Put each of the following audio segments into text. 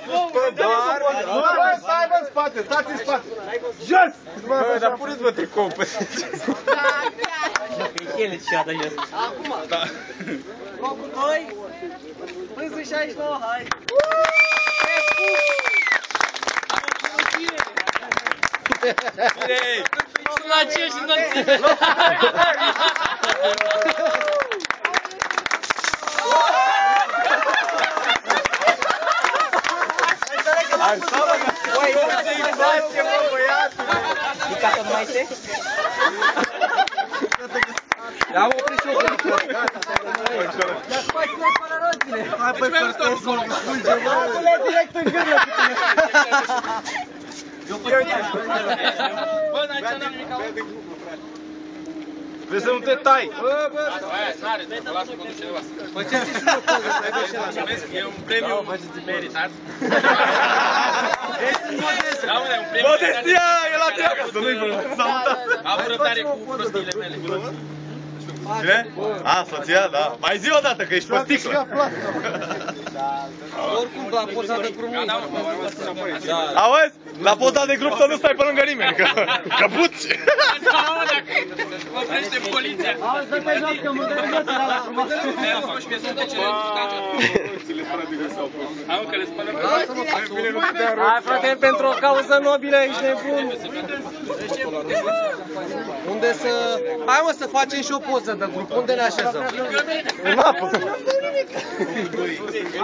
Doar, stai bă în spate, stați în spate. Jos! Bă, dar puneți-vă tricou pe Pe ele ce ada jos. Acum. Da. Locul 2. Pânză 69, hai. Bine! Locul la 5 și nu-l ține. Băi, ce-i place, mă, băiatul! E ca să nu mai te? Am oprit și eu cu lucruri. Dar faci la palaroțile. Hai, băi, părtesc, mă, fulge, mă! Acule direct în gârlă cu tine. Bă, n-ai ce n-am nimic auzi. Vrei să nu te tai? Bă, bă! Aia, n-are, mă lasă că conduce nevastă. Faceți și o poză, stai bă și la mine. Mulțumesc, e un premiu meritat. Da, mă, e un premiu meritat. Modestia, e la treabă, să nu-i vă salutat. Am răbdare cu prostiile mele. Cine? A, soția, da. Mai zi o dată, că ești pe sticlă. Oricum, la poza de grup nu. Auzi? La poza de grup să nu stai pe lângă nimeni, că buți. Da, mă, dacă oprește poliția. Auzi, să te joc, că mă dă viața la frumos. Ne-am făcut și piesă de cele citate. Hai, mă, că le spălăm. Hai, frate, pentru o cauză nobilă, ești nebun. Unde să... Hai, mă, să facem și o poză de grup. Unde ne așezăm? În apă.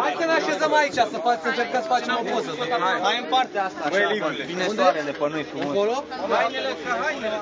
Hai să ne așezăm aici, să încercăm să facem o poză. Hai în partea asta, așa. Vine soarele pe noi frumos. Încolo? Hainele ca hainele.